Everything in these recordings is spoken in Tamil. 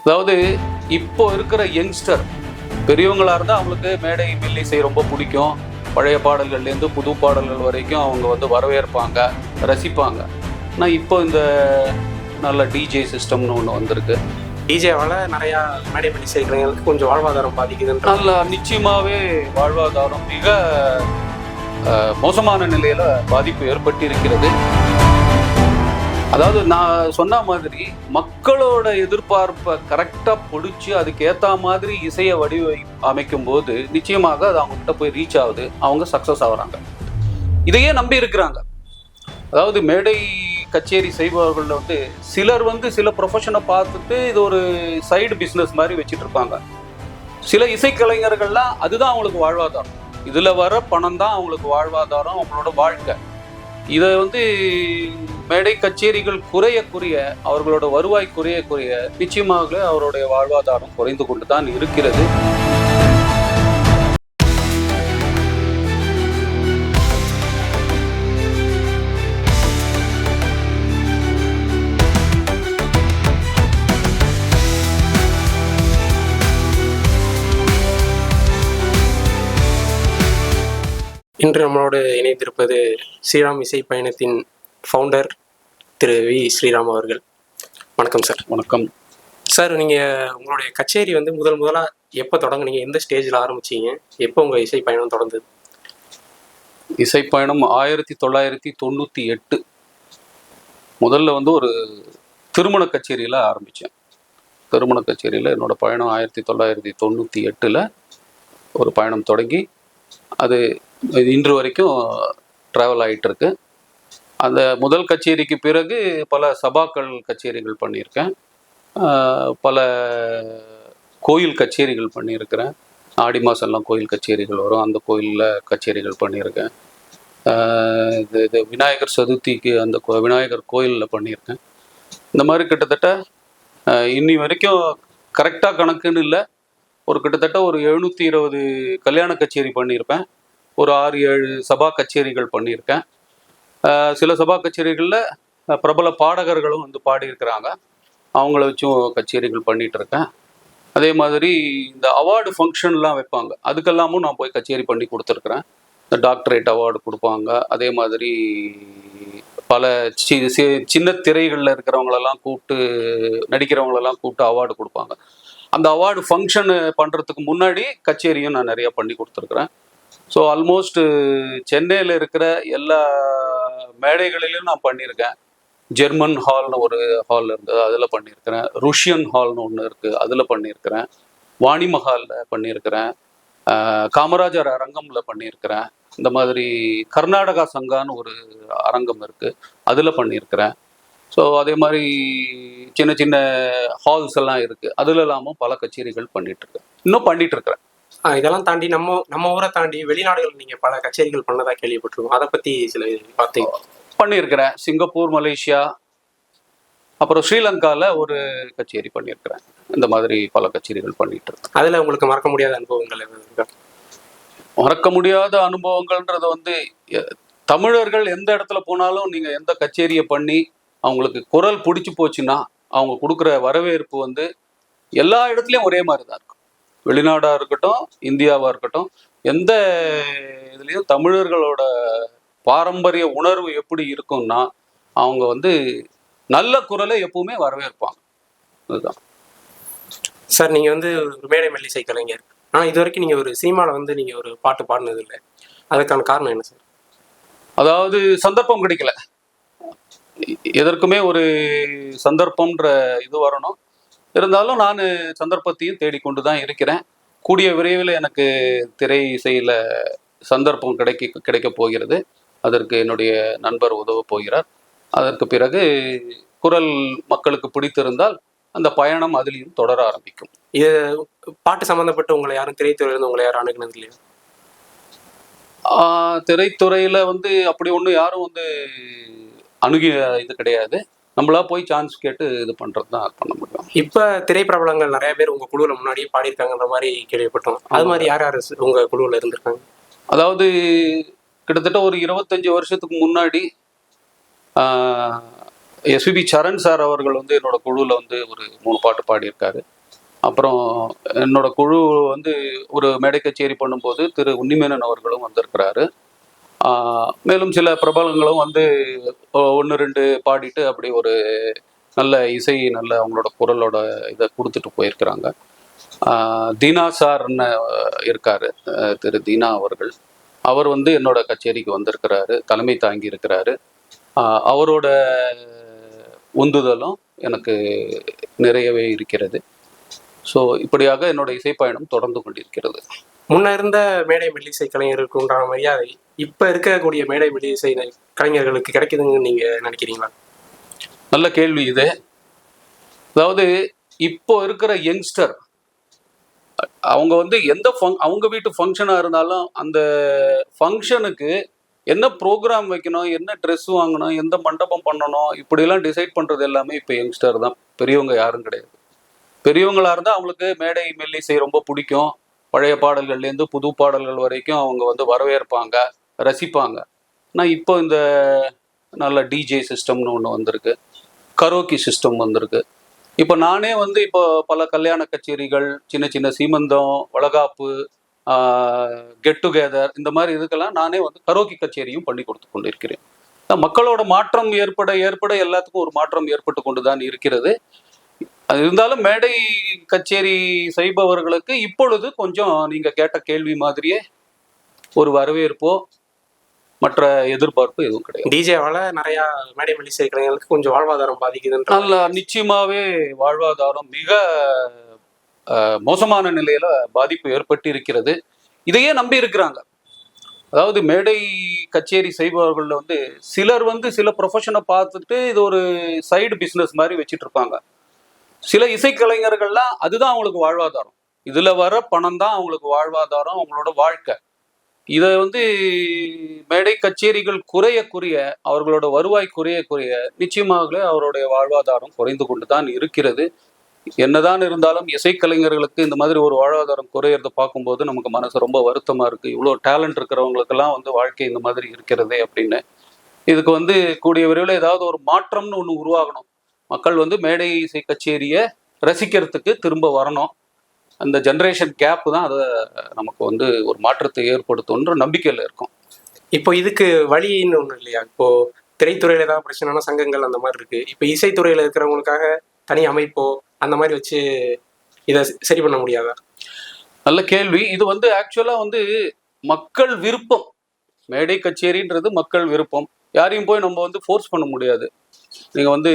அதாவது இப்போ இருக்கிற யங்ஸ்டர் பெரியவங்களா இருந்தால் அவங்களுக்கு மேடை மெல்லிசை ரொம்ப பிடிக்கும். பழைய பாடல்கள்லேருந்து புது பாடல்கள் வரைக்கும் அவங்க வந்து வரவேற்பாங்க, ரசிப்பாங்க. ஆனால் இப்போ இந்த நல்ல டிஜே சிஸ்டம்னு ஒன்று வந்திருக்கு. டிஜேவால் நிறையா மேடை மெல்லிசை கலைஞர்களுக்கு கொஞ்சம் வாழ்வாதாரம் பாதிக்குதுன்ற நல்ல நிச்சயமாகவே வாழ்வாதாரம் மிக மோசமான நிலையில் பாதிப்பு ஏற்பட்டிருக்கிறது. அதாவது நான் சொன்ன மாதிரி மக்களோட எதிர்பார்ப்பை கரெக்டாக பிடிச்சி அதுக்கு ஏற்ற மாதிரி இசையை அமைக்கும் போது நிச்சயமாக அது அவங்ககிட்ட போய் ரீச் ஆகுது, அவங்க சக்ஸஸ் ஆகுறாங்க. இதையே நம்பி இருக்கிறாங்க. அதாவது மேடை கச்சேரி செய்பவர்கள் வந்து சிலர் வந்து சில ப்ரொஃபஷனை பார்த்துட்டு இது ஒரு சைடு பிஸ்னஸ் மாதிரி வச்சுட்டு இருப்பாங்க. சில இசைக்கலைஞர்கள்லாம் அதுதான் அவங்களுக்கு வாழ்வாதாரம். இதில் வர பணம் தான் அவங்களுக்கு வாழ்வாதாரம், அவங்களோட வாழ்க்கை. இதை வந்து மேடை கச்சேரிகள் குறைய அவர்களோட வருவாய் குறைய நிச்சயமாக அவருடைய வாழ்வாதாரம் குறைந்து கொண்டு தான் இருக்கிறது. இன்று நம்மளோடு இணைந்திருப்பது ஸ்ரீராம் இசை பயணத்தின் ஃபவுண்டர் திரு வி ஸ்ரீராம் அவர்கள். வணக்கம் சார். வணக்கம் சார். நீங்கள் உங்களுடைய கச்சேரி வந்து முதலாக எப்போ தொடங்குனீங்க? எந்த ஸ்டேஜில் ஆரம்பிச்சிங்க? எப்போ உங்கள் இசை பயணம் தொடர்ந்தது? இசை பயணம் 1998 முதல்ல வந்து ஒரு திருமண கச்சேரியில் ஆரம்பித்தேன். திருமண கச்சேரியில் என்னோட பயணம் 1998 ஒரு பயணம் தொடங்கி அது இன்று வரைக்கும் ட்ராவல் ஆகிட்டுருக்கு. அந்த முதல் கச்சேரிக்கு பிறகு பல சபாக்கள் கச்சேரிகள் பண்ணியிருக்கேன், பல கோயில் கச்சேரிகள் பண்ணியிருக்கிறேன். ஆடி மாதம்லாம் கோயில் கச்சேரிகள் வரும், அந்த கோயிலில் கச்சேரிகள் பண்ணியிருக்கேன். இது விநாயகர் சதுர்த்திக்கு அந்த விநாயகர் கோயிலில் பண்ணியிருக்கேன். இந்த மாதிரி கிட்டத்தட்ட இன்னி வரைக்கும் கரெக்டாக கணக்குன்னு இல்லை, ஒரு கிட்டத்தட்ட ஒரு 720 கல்யாண கச்சேரி பண்ணியிருப்பேன். ஒரு 6-7 சபா கச்சேரிகள் பண்ணியிருக்கேன். சில சபா கச்சேரிகளில் பிரபல பாடகர்களும் வந்து பாடியிருக்கிறாங்க, அவங்கள வச்சும் கச்சேரிகள் பண்ணிகிட்டு இருக்கேன். அதே மாதிரி இந்த அவார்டு ஃபங்க்ஷன்லாம் வைப்பாங்க, அதுக்கெல்லாமும் நான் போய் கச்சேரி பண்ணி கொடுத்துருக்குறேன். இந்த டாக்டரேட் அவார்டு கொடுப்பாங்க. அதே மாதிரி பல சின்ன திரைகளில் இருக்கிறவங்களெல்லாம் கூப்பிட்டு, நடிக்கிறவங்களெல்லாம் கூப்பிட்டு அவார்டு கொடுப்பாங்க. அந்த அவார்டு ஃபங்க்ஷனு பண்ணுறதுக்கு முன்னாடி கச்சேரியும் நான் நிறையா பண்ணி கொடுத்துருக்குறேன். ஸோ ஆல்மோஸ்ட் சென்னையில் இருக்கிற எல்லா மேடைகளிலும் நான் பண்ணியிருக்கேன். ஜெர்மன் ஹால்னு ஒரு ஹால் இருந்தது, அதில் பண்ணியிருக்கிறேன். ருஷியன் ஹால்னு ஒன்று இருக்குது, அதில் பண்ணியிருக்கிறேன். வாணிமஹாலில் பண்ணியிருக்கிறேன். காமராஜர் அரங்கமில் பண்ணியிருக்கிறேன். இந்த மாதிரி கர்நாடகா சங்கான்னு ஒரு அரங்கம் இருக்குது, அதில் பண்ணியிருக்கிறேன். ஸோ அதே மாதிரி சின்ன சின்ன ஹால்ஸ் எல்லாம் இருக்குது, அதுல எல்லாமும் பல கச்சேரிகள் பண்ணிகிட்ருக்கேன், இன்னும் பண்ணிகிட்ருக்கிறேன். இதெல்லாம் தாண்டி நம்ம ஊரை தாண்டி வெளிநாடுகள் நீங்கள் பல கச்சேரிகள் பண்ணதாக கேள்விப்பட்டிருக்கோம். அதை பற்றி சில பார்த்தீங்க? பண்ணியிருக்கிறேன். சிங்கப்பூர், மலேசியா, அப்புறம் ஸ்ரீலங்காவில் ஒரு கச்சேரி பண்ணியிருக்கிறேன். இந்த மாதிரி பல கச்சேரிகள் பண்ணிட்டு இருக்கேன். அதில் உங்களுக்கு மறக்க முடியாத அனுபவங்கள் எதுவும்? மறக்க முடியாத அனுபவங்கள்ன்றது வந்து தமிழர்கள் எந்த இடத்துல போனாலும் நீங்கள் எந்த கச்சேரியை பண்ணி அவங்களுக்கு குரல் பிடிச்சி போச்சுன்னா அவங்க கொடுக்குற வரவேற்பு வந்து எல்லா இடத்துலையும் ஒரே மாதிரி தான் இருக்கும். வெளிநாடாக இருக்கட்டும், இந்தியாவாக இருக்கட்டும், எந்த இதுலேயும் தமிழர்களோட பாரம்பரிய உணர்வு எப்படி இருக்கும்னா அவங்க வந்து நல்ல குரலை எப்பவுமே வரவேற்பாங்க. அதுதான் சார். நீங்கள் வந்து ஒரு மேடை மெல்லிசை கலைஞர், ஆனால் இது வரைக்கும் நீங்கள் ஒரு சினிமாவில் வந்து நீங்கள் ஒரு பாட்டு பாடினது இல்லை. அதுக்கான காரணம் என்ன சார்? அதாவது சந்தர்ப்பம் கிடைக்கல. எதற்குமே ஒரு சந்தர்ப்பம்ன்ற இது வரணும். இருந்தாலும் நான் சந்தர்ப்பத்தையும் தேடிக்கொண்டு தான் இருக்கிறேன். கூடிய விரைவில் எனக்கு திரை இசையில் சந்தர்ப்பம் கிடைக்க போகிறது. அதற்கு என்னுடைய நண்பர் உதவ போகிறார். அதற்கு பிறகு குரல் மக்களுக்கு பிடித்திருந்தால் அந்த பயணம் அதிலையும் தொடர ஆரம்பிக்கும். இது பாட்டு சம்மந்தப்பட்டு உங்களை யாரும் திரைத்துறையிலிருந்து உங்களை யாரும் அணுகுனது இல்லையா? திரைத்துறையில் வந்து அப்படி ஒன்றும் யாரும் வந்து அணுகிய இது கிடையாது. நம்மளா போய் சான்ஸ் கேட்டு இது பண்ணுறது தான் பண்ண முடியும். இப்போ திரைப்பிரபலங்கள் நிறைய பேர் உங்கள் குழுவில் முன்னாடியே பாடியிருக்காங்கன்ற மாதிரி கேள்விப்பட்டோம். அது மாதிரி யார் யார் உங்கள் குழுவில் இருந்திருக்காங்க? அதாவது கிட்டத்தட்ட ஒரு 25 வருஷத்துக்கு முன்னாடி எஸ்பிபி சரண் சார் அவர்கள் வந்து என்னோட குழுவில் வந்து ஒரு 3 பாட்டு பாடியிருக்காரு. அப்புறம் என்னோட குழு வந்து ஒரு மேடை கச்சேரி பண்ணும்போது திரு உன்னிமேனன் அவர்களும் வந்திருக்கிறாரு. மேலும் சில பிரபலங்களும் வந்து 1, 2 பாடிட்டு அப்படி ஒரு நல்ல இசை, நல்ல அவங்களோட குரலோட இதை கொடுத்துட்டு போயிருக்கிறாங்க. தீனா சார்ன்னு இருக்காரு, திரு தீனா அவர்கள். அவர் வந்து என்னோட கச்சேரிக்கு வந்திருக்கிறாரு, தலைமை தாங்கி இருக்கிறாரு. அவரோட உந்துதலும் எனக்கு நிறையவே இருக்கிறது. ஸோ இப்படியாக என்னோட இசைப்பயணம் தொடர்ந்து கொண்டிருக்கிறது. முன்ன இருந்த மேடை மெல்லிசை கலைஞர்களுக்கு உண்டான மரியாதை இப்போ இருக்கக்கூடிய மேடை மெல்லிசை கலைஞர்களுக்கு கிடைக்குதுன்னு நீங்க நினைக்கிறீங்களா? நல்ல கேள்வி இது. அதாவது இப்போ இருக்கிற யங்ஸ்டர் அவங்க வந்து அவங்க வீட்டு ஃபங்க்ஷனாக இருந்தாலும் அந்த ஃபங்க்ஷனுக்கு என்ன ப்ரோக்ராம் வைக்கணும், என்ன ட்ரெஸ் வாங்கணும், எந்த மண்டபம் பண்ணணும், இப்படிலாம் டிசைட் பண்ணுறது எல்லாமே இப்போ யங்ஸ்டர் தான். பெரியவங்க யாரும் கிடையாது. பெரியவங்களாக இருந்தால் அவங்களுக்கு மேடை மெல்லிசை ரொம்ப பிடிக்கும். பழைய பாடல்கள்லேருந்து புது பாடல்கள் வரைக்கும் அவங்க வந்து வரவேற்பாங்க, ரசிப்பாங்க. ஆனால் இப்போ இந்த நல்ல டிஜே சிஸ்டம்னு ஒன்று வந்திருக்கு, கரோக்கி சிஸ்டம் வந்திருக்கு. இப்போ நானே வந்து இப்போ பல கல்யாண கச்சேரிகள், சின்ன சின்ன சீமந்தம், வளகாப்பு, கெட் டுகெதர், இந்த மாதிரி இதுக்கெல்லாம் நானே வந்து கரோக்கி கச்சேரியும் பண்ணி கொடுத்து கொண்டிருக்கிறேன். மக்களோட மாற்றம் ஏற்பட ஏற்பட எல்லாத்துக்கும் ஒரு மாற்றம் ஏற்பட்டு கொண்டு தான் இருக்கிறது. அது இருந்தாலும் மேடை கச்சேரி செய்பவர்களுக்கு இப்பொழுது கொஞ்சம் நீங்க கேட்ட கேள்வி மாதிரியே ஒரு வரவேற்போ மற்ற எதிர்பார்ப்பு எதுவும் கிடையாது. டிஜேவால நிறைய மேடை மெல்லிசை கலைஞர்களுக்கு கொஞ்சம் வாழ்வாதாரம் பாதிக்குதுன்ற நிச்சயமாவே வாழ்வாதாரம் மிக மோசமான நிலையில பாதிப்பு ஏற்பட்டு இருக்கிறது. இதையே நம்பி இருக்கிறாங்க. அதாவது மேடை கச்சேரி செய்பவர்கள் வந்து சிலர் வந்து சில ப்ரொஃபஷனை பார்த்துட்டு இது ஒரு சைடு பிஸ்னஸ் மாதிரி வச்சுட்டு இருப்பாங்க. சில இசைக்கலைஞர்கள்லாம் அதுதான் அவங்களுக்கு வாழ்வாதாரம். இதுல வர பணம் தான் அவங்களுக்கு வாழ்வாதாரம், அவங்களோட வாழ்க்கை. இதை வந்து மேடை கச்சேரிகள் குறைய குறைய, அவர்களோட வருவாய் குறைய குறைய நிச்சயமாக அவருடைய வாழ்வாதாரம் குறைந்து கொண்டு தான் இருக்கிறது. என்னதான் இருந்தாலும் இசைக்கலைஞர்களுக்கு இந்த மாதிரி ஒரு வாழ்வாதாரம் குறையிறத பார்க்கும்போது நமக்கு மனசு ரொம்ப வருத்தமா இருக்கு. இவ்வளோ டேலண்ட் இருக்கிறவங்களுக்கெல்லாம் வந்து வாழ்க்கை இந்த மாதிரி இருக்கிறதே அப்படின்னு. இதுக்கு வந்து கூடிய விரைவில் ஏதாவது ஒரு மாற்றம்னு ஒன்று உருவாகணும். மக்கள் வந்து மேடை இசை கச்சேரியை ரசிக்கிறதுக்கு திரும்ப வரணும். அந்த ஜென்ரேஷன் கேப் தான் அதை நமக்கு வந்து ஒரு மாற்றத்தை ஏற்படுத்தும்ன்ற நம்பிக்கையில் இருக்கும். இப்போ இதுக்கு வழின்னு ஒன்று இல்லையா? இப்போ திரைத்துறையில ஏதாவது பிரச்சனைனா சங்கங்கள் அந்த மாதிரி இருக்கு. இப்போ இசைத்துறையில இருக்கிறவங்களுக்காக தனி அமைப்போ அந்த மாதிரி வச்சு இதை சரி பண்ண முடியாதா? நல்ல கேள்வி. இது வந்து ஆக்சுவலா வந்து மக்கள் விருப்பம். மேடை கச்சேரின்றது மக்கள் விருப்பம். யாரையும் போய் நம்ம வந்து ஃபோர்ஸ் பண்ண முடியாது. நீங்கள் வந்து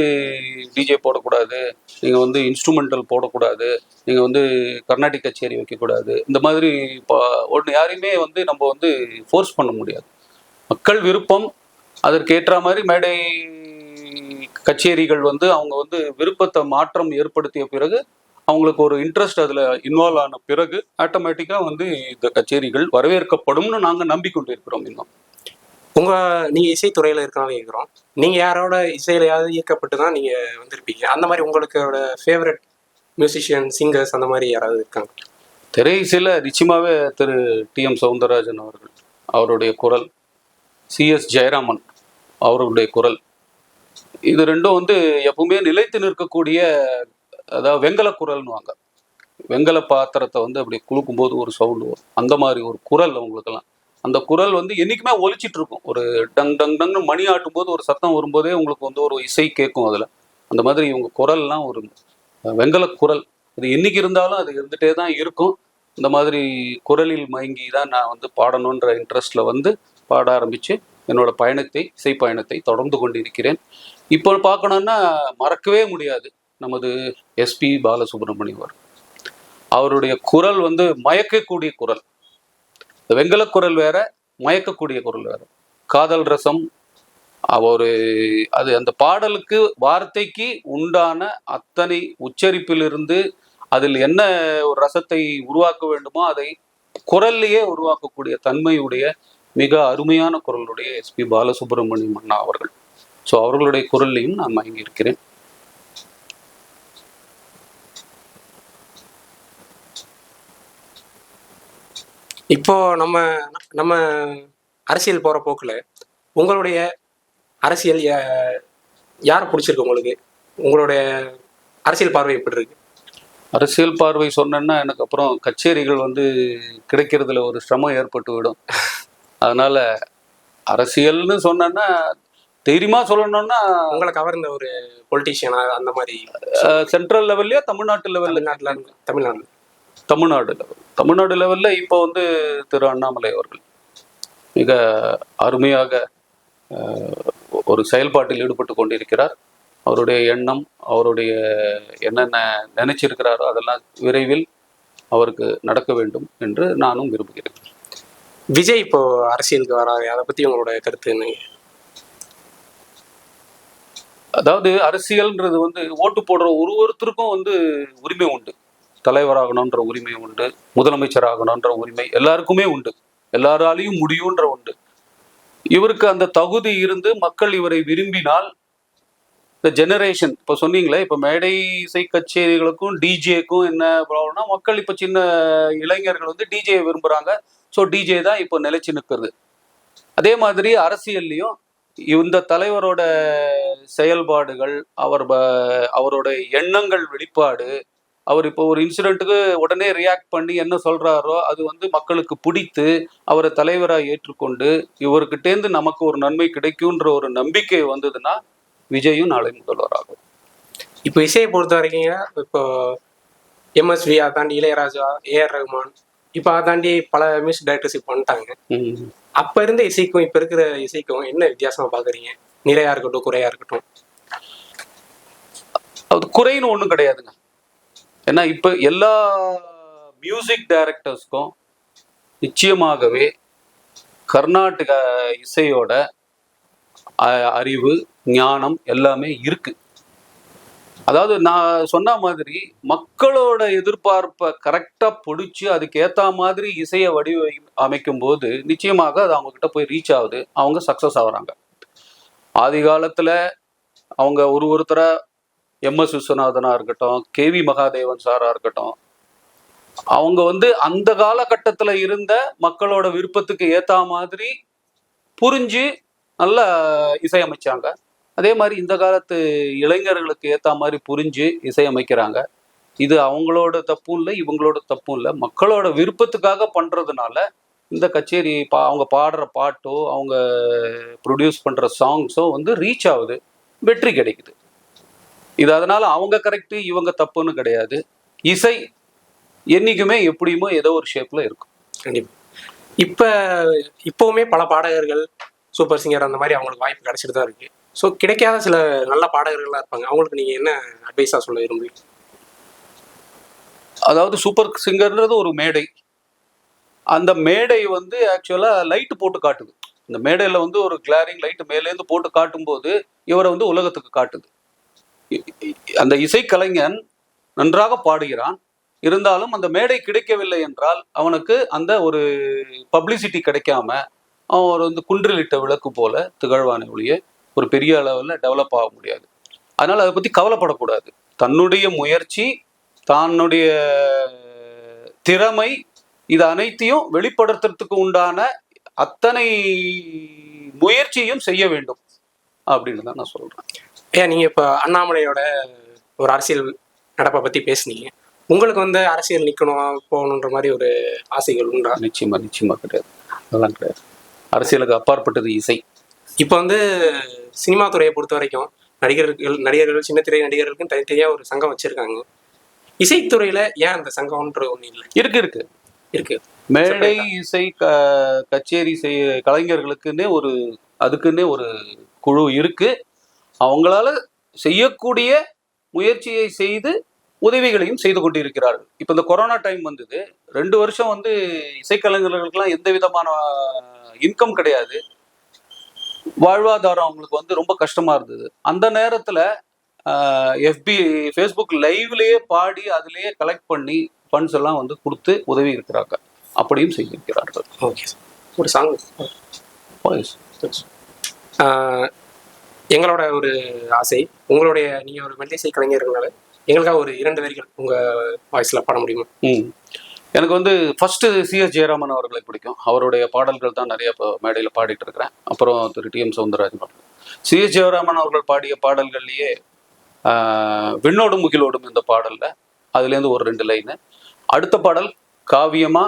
டிஜே போடக்கூடாது, நீங்கள் வந்து இன்ஸ்ட்ருமெண்டல் போடக்கூடாது, நீங்கள் வந்து கர்நாடிக் கச்சேரி வைக்கக்கூடாது, இந்த மாதிரி இப்போ ஒன்று யாரையுமே வந்து நம்ம வந்து ஃபோர்ஸ் பண்ண முடியாது. மக்கள் விருப்பம். அதற்கேற்ற மாதிரி மேடை கச்சேரிகள் வந்து அவங்க வந்து விருப்பத்தை மாற்றம் ஏற்படுத்திய பிறகு, அவங்களுக்கு ஒரு இன்ட்ரெஸ்ட் அதில் இன்வால்வ் ஆன பிறகு ஆட்டோமேட்டிக்காக வந்து இந்த கச்சேரிகள் வரவேற்கப்படும்னு நாங்கள் நம்பிக்கொண்டிருக்கிறோம். இன்னும் நீங்க இசைத்துறையில இருக்கனால இருக்கிறோம். நீங்க யாரோட இசையிலையாவது ஈர்க்கப்பட்டு தான் நீங்க வந்திருப்பீங்க. அந்த மாதிரி உங்களோட ஃபேவரட் மியூசிஷியன், சிங்கர்ஸ் அந்த மாதிரி யாராவது இருக்காங்க? திரை இசையில் நிச்சயமாகவே திரு டி.எம். சௌந்தரராஜன் அவர்கள், அவருடைய குரல், சி.எஸ். ஜெயராமன் அவர்களுடைய குரல், இது ரெண்டும் வந்து எப்பவுமே நிலைத்து நிற்கக்கூடிய, அதாவது வெங்கல குரல்னுவாங்க. வெங்கல பாத்திரத்தை வந்து அப்படி குலுக்கும்போது ஒரு சவுண்டு வரும். அந்த மாதிரி ஒரு குரல் அவங்களுக்கெல்லாம். அந்த குரல் வந்து என்றைக்குமே ஒலிச்சிட்டு இருக்கும். ஒரு டங் டங் டங்னு மணி ஆட்டும் போது ஒரு சத்தம் வரும்போதே உங்களுக்கு வந்து ஒரு இசை கேட்கும் அதில். அந்த மாதிரி இவங்க குரல்லாம் ஒரு வெங்கல குரல். அது என்னைக்கு இருந்தாலும் அது இருந்துகிட்டே தான் இருக்கும். இந்த மாதிரி குரலில் மயங்கி தான் நான் வந்து பாடணுன்ற இன்ட்ரெஸ்டில் வந்து பாட ஆரம்பித்து என்னோட இசை பயணத்தை தொடர்ந்து கொண்டிருக்கிறேன். இப்போ பார்க்கணுன்னா மறக்கவே முடியாது நமது எஸ்பி பாலசுப்ரமணியம் அவருடைய குரல் வந்து மயக்கக்கூடிய குரல். வெங்கல குரல் வேற, மயக்கக்கூடிய குரல் வேற. காதல் ரசம் அது அந்த பாடலுக்கு வார்த்தைக்கு உண்டான அத்தனை உச்சரிப்பிலிருந்து அதில் என்ன ஒரு ரசத்தை உருவாக்க வேண்டுமோ அதை குரல்லையே உருவாக்கக்கூடிய தன்மையுடைய மிக அருமையான குரலுடைய எஸ்பி பாலசுப்ரமணியம் அண்ணா அவர்கள். ஸோ அவர்களுடைய குரல்லையும் நான் மயங்கி இருக்கிறேன். இப்போ நம்ம அரசியல் போற போக்குல உங்களுடைய அரசியல் யாரை பிடிச்சிருக்கு உங்களுக்கு? உங்களுடைய அரசியல் பார்வை எப்படி இருக்கு? அரசியல் பார்வை சொன்னேன்னா எனக்கு அப்புறம் கச்சேரிகள் வந்து கிடைக்கிறதுல ஒரு சிரமம் ஏற்பட்டு விடும். அதனால அரசியல்னு சொன்னேன்னா தைரியமா சொல்லணும்னா உங்களை கவர்ந்த ஒரு பொலிட்டீஷியனா அந்த மாதிரி? சென்ட்ரல் லெவல்லையா தமிழ்நாட்டு லெவல்ல? தமிழ்நாடு லெவல்ல இப்போ வந்து திரு அண்ணாமலை அவர்கள் மிக அருமையாக ஒரு செயல்பாட்டில் ஈடுபட்டு கொண்டிருக்கிறார். அவருடைய எண்ணம், அவருடைய என்னென்ன நினைச்சிருக்கிறாரோ அதெல்லாம் விரைவில் அவருக்கு நடக்க வேண்டும் என்று நானும் விரும்புகிறேன். விஜய் இப்போ அரசியலுக்கு வராது, அதை பத்தி உங்களோட கருத்து என்னங்க? அதாவது அரசியல்ன்றது வந்து ஓட்டு போடுற ஒருத்தருக்கும் வந்து உரிமை உண்டு. தலைவராகணுன்ற உரிமை உண்டு, முதலமைச்சர் ஆகணுன்ற உரிமை எல்லாருக்குமே உண்டு, எல்லாராலையும் முடியுன்ற உண்டு. இவருக்கு அந்த தகுதி இருந்து மக்கள் இவரை விரும்பினால் இந்த ஜெனரேஷன் இப்போ சொன்னீங்களே, இப்போ மேடை இசை கச்சேரிகளுக்கும் டிஜேக்கும் என்ன ப்ராப்ளம்னா, மக்கள் இப்போ சின்ன இளைஞர்கள் வந்து டிஜே விரும்புகிறாங்க. ஸோ டிஜே தான் இப்போ நிலைச்சு நிற்கிறது. அதே மாதிரி அரசியல்லையும் இந்த தலைவரோட செயல்பாடுகள், அவரோட எண்ணங்கள் வெளிப்பாடு, அவர் இப்போ ஒரு இன்சிடென்ட்டுக்கு உடனே ரியாக்ட் பண்ணி என்ன சொல்றாரோ அது வந்து மக்களுக்கு பிடித்து அவரை தலைவராக ஏற்றுக்கொண்டு இவர்கிட்டேருந்து நமக்கு ஒரு நன்மை கிடைக்கும்ன்ற ஒரு நம்பிக்கை வந்ததுன்னா விஜயும் நாளை முதல்வராகும். இப்போ இசையை பொறுத்த வரைக்கும் இப்போ எம்எஸ்வி, அதை தாண்டி இளையராஜா, ஏஆர் ரஹ்மான், இப்போ அதை தாண்டி பல மியூசிக் டைரக்டர்ஸ் இப்போ வந்துட்டாங்க. அப்ப இருந்த இசைக்கும் இப்ப இருக்கிற இசைக்கும் என்ன வித்தியாசமா பாக்குறீங்க? நிறையா இருக்கட்டும், குறையா இருக்கட்டும். அது குறைன்னு ஒன்றும் கிடையாதுங்க. ஏன்னா இப்போ எல்லா மியூசிக் டைரக்டர்ஸ்க்கும் நிச்சயமாகவே கர்நாடக இசையோட அறிவு, ஞானம் எல்லாமே இருக்கு. அதாவது நான் சொன்ன மாதிரி மக்களோட எதிர்பார்ப்பை கரெக்டா பிடிச்சி அதுக்கு ஏத்த மாதிரி இசையை அமைக்கும் போது நிச்சயமாக அது அவங்க கிட்ட போய் ரீச் ஆகுது, அவங்க சக்சஸ் ஆகுறாங்க. ஆதி காலத்துல அவங்க ஒருத்தரை எம்எஸ் விஸ்வநாதனா இருக்கட்டும், கேவி மகாதேவன் சாரா இருக்கட்டும், அவங்க வந்து அந்த காலகட்டத்துல இருந்த மக்களோட விருப்பத்துக்கு ஏத்த மாதிரி புரிஞ்சு நல்ல இசையமைச்சாங்க. அதே மாதிரி இந்த காலத்து இளைஞர்களுக்கு ஏற்ற மாதிரி புரிஞ்சு இசையமைக்கிறாங்க. இது அவங்களோட தப்பும் இல்லை, இவங்களோட தப்பும் இல்லை, மக்களோட விருப்பத்துக்காக பண்ணுறதுனால இந்த கச்சேரி அவங்க பாடுற பாட்டோ அவங்க ப்ரொடியூஸ் பண்ணுற சாங்ஸோ வந்து ரீச் ஆகுது, வெற்றி கிடைக்குது. இது அதனால அவங்க கரெக்டு இவங்க தப்புன்னு கிடையாது. இசை என்றைக்குமே எப்படியுமோ ஏதோ ஒரு ஷேப்பில் இருக்கும். கண்டிப்பாக. இப்போவுமே பல பாடகர்கள், சூப்பர் சிங்கர் அந்த மாதிரி அவங்களுக்கு வாய்ப்பு கிடைச்சிட்டு தான் இருக்கு. ஸோ கிடைக்காத சில நல்ல பாடகர்களாக இருப்பாங்க, அவங்களுக்கு நீங்கள் என்ன அட்வைஸாக சொல்ல விரும்புவீங்க? அதாவது சூப்பர் சிங்கர்ன்றது ஒரு மேடை. அந்த மேடை வந்து ஆக்சுவலாக லைட்டு போட்டு காட்டுது. இந்த மேடையில் வந்து ஒரு கிளாரிங் லைட்டு மேலேருந்து போட்டு காட்டும்போது இவரை வந்து உலகத்துக்கு காட்டுது. அந்த இசைக்கலைஞன் நன்றாக பாடுகிறான், இருந்தாலும் அந்த மேடை கிடைக்கவில்லை என்றால் அவனுக்கு அந்த ஒரு பப்ளிசிட்டி கிடைக்காம அவன் வந்து குன்றிலிட்ட விளக்கு போல திகழ்வானே ஒழிய ஒரு பெரிய அளவில் டெவலப் ஆக முடியாது. அதனால் அதை பற்றி கவலைப்படக்கூடாது. தன்னுடைய முயற்சி, தன்னுடைய திறமை, இது அனைத்தையும் வெளிப்படுத்துறதுக்கு உண்டான அத்தனை முயற்சியும் செய்ய வேண்டும் அப்படின்னு தான் நான் சொல்கிறேன். ஏன் நீங்கள் இப்போ அண்ணாமலையோட ஒரு அரசியல் நடப்பை பற்றி பேசுனீங்க, உங்களுக்கு வந்து அரசியல் நிற்கணும் போகணுன்ற மாதிரி ஒரு ஆசைகள் உண்டா? நிச்சயமாக கிடையாது, அதெல்லாம் கிடையாது. அரசியலுக்கு அப்பாற்பட்டது இசை. இப்போ வந்து சினிமா துறையை பொறுத்த வரைக்கும் நடிகர்கள் சின்ன திரை நடிகர்களுக்கும் தனித்தனியாக ஒரு சங்கம் வச்சிருக்காங்க. இசைத்துறையில ஏன் அந்த சங்கம்ன்ற ஒன்று இல்லை? இருக்கு. மேடை இசை கச்சேரி கலைஞர்களுக்குன்னே அதுக்குன்னே ஒரு குழு இருக்கு. அவங்களால செய்யக்கூடிய முயற்சியை செய்து உதவிகளையும் செய்து கொண்டிருக்கிறார்கள். இப்போ இந்த கொரோனா டைம் வந்தது, 2 வருஷம் வந்து இசைக்கலைஞர்களுக்கெல்லாம் எந்த விதமான இன்கம் கிடையாது, வாழ்வாதாரம் அவங்களுக்கு வந்து ரொம்ப கஷ்டமா இருந்தது. அந்த நேரத்துல ஃபேஸ்புக் லைவ்லயே பாடி அதுலயே கலெக்ட் பண்ணி ஃபண்ட்ஸ் எல்லாம் வந்து கொடுத்து உதவி இருக்கிறாங்க, அப்படியும் செய்திருக்கிறார்கள். ஓகே சார், ஒரு சாங் எங்களோட ஒரு ஆசை, உங்களுடைய நீங்கள் ஒரு மெல்லிசை கலைஞர்களால எங்களுக்காக ஒரு 2 வரிகள் உங்கள் வாய்ஸில் பாட முடியுமா? எனக்கு வந்து ஃபர்ஸ்ட் சிஎஸ் ஜெயராமன் அவர்களை பிடிக்கும். அவருடைய பாடல்கள் தான் நிறைய இப்போ மேடையில் பாடிட்டு இருக்கிறேன். அப்புறம் திரு டி.எம். சௌந்தரராஜன் பாடல். சி.எஸ். ஜெயராமன் அவர்கள் பாடிய பாடல்கள்லயே விண்ணோடும் முகிலோடும் இந்த பாடல்ல அதுலேருந்து ஒரு 2 லைனு. அடுத்த பாடல் காவியமா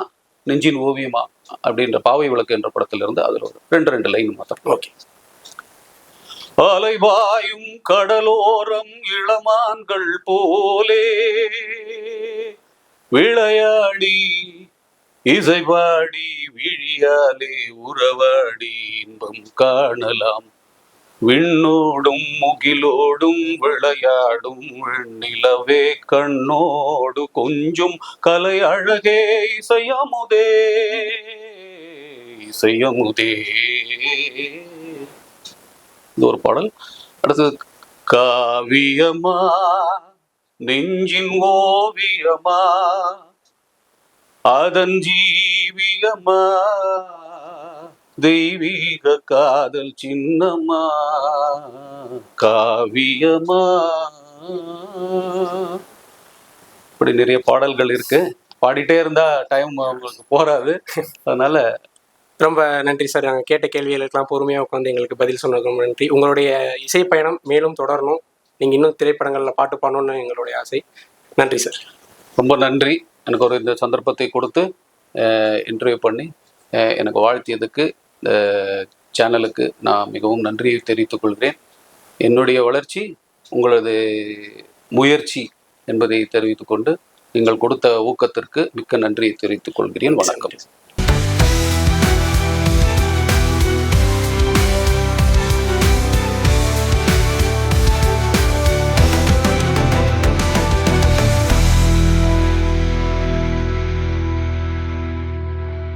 நெஞ்சின் ஓவியமா அப்படின்ற பாவை விளக்கு என்ற படத்துல இருந்து அதுல ஒரு 2 லைன் மாத்திரம். ஓகே. அலைவாயும் கடலோரம் இளமான்கள் போலே விளையாடி இசைபாடி விழியாலே உறவாடி இன்பம் காணலாம். விண்ணோடும் முகிலோடும் விளையாடும் வெண்ணிலவே கண்ணோடு கொஞ்சும் கலை அழகே இசையமுதே இசையமுதே. இது ஒரு பாடல். அடுத்தது காவியமா நெஞ்சின் ஓவியமா அதன் ஜீவியமா தெய்வீக காதல் சின்னமா காவியமா. இப்படி நிறைய பாடல்கள் இருக்கு. பாடிட்டே இருந்தா டைம் உங்களுக்கு போறாது. அதனால ரொம்ப நன்றி சார். நாங்கள் கேட்ட கேள்விகளுக்கெல்லாம் பொறுமையாக உட்காந்து எங்களுக்கு பதில் சொன்னது ரொம்ப நன்றி. உங்களுடைய இசை பயணம் மேலும் தொடரணும். நீங்கள் இன்னும் திரைப்படங்களில் பாட்டு பாடணும்னு எங்களுடைய ஆசை. நன்றி சார். ரொம்ப நன்றி. எனக்கு ஒரு இந்த சந்தர்ப்பத்தை கொடுத்து இன்டர்வியூ பண்ணி எனக்கு வாழ்த்தியதுக்கு இந்த சேனலுக்கு நான் மிகவும் நன்றியை தெரிவித்துக் கொள்கிறேன். என்னுடைய வளர்ச்சி உங்களது முயற்சி என்பதை தெரிவித்துக் கொண்டு நீங்கள் கொடுத்த ஊக்கத்திற்கு மிக்க நன்றியை தெரிவித்துக் கொள்கிறேன். வணக்கம்.